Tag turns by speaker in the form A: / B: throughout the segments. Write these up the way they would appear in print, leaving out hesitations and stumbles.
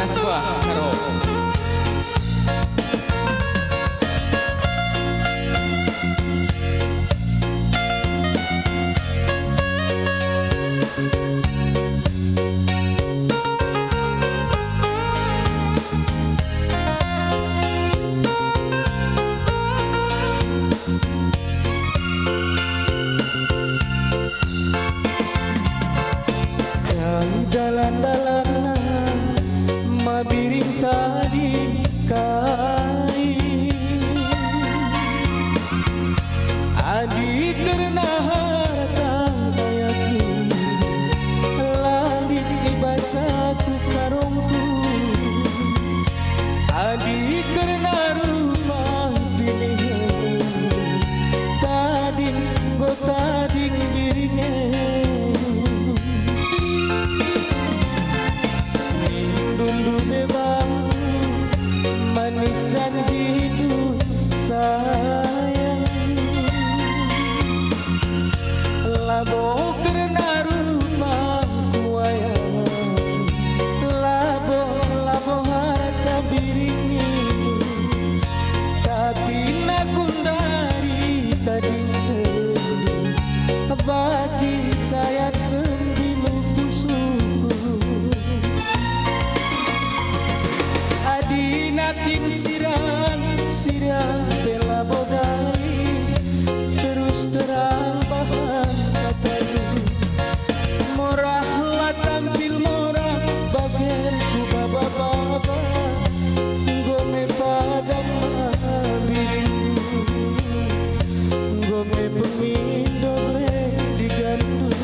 A: panas gua karo
B: dalan-dalanan mabiring tadi kai adi karena harta yakin lalit ibasaku karongku adi karena rupa pilihan tading go tading dirinya manis janji hidup sayang labo karena rupa kuayang labo harta biringi tapi nagundari tadi bagi saya sembilu pusuku nakin sirang bela bodai terus terang bahan kataku morahlah tampil morah bagian ku baba-baba gome padang biru gome pemindo digantung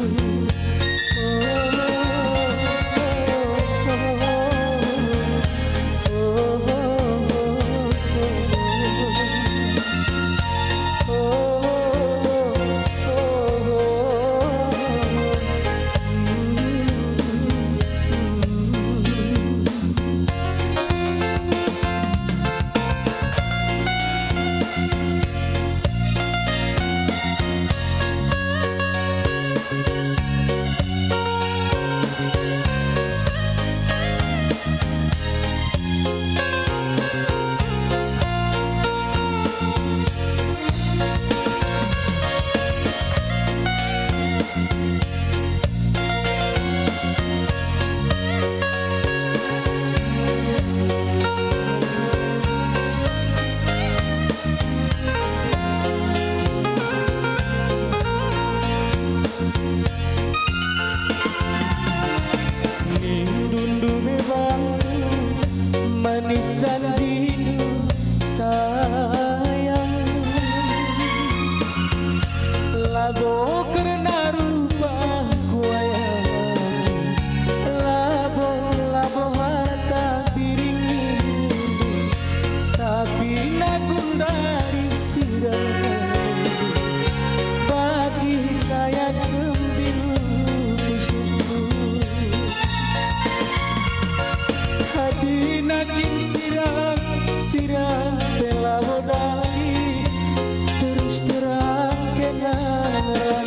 B: manis janji hidup sayang labo karena rupa kuayang labo harta biringi tapi nagundari sirang bagi saya sembilu pusuku hati nakin sirang bela bodai terus terang kenang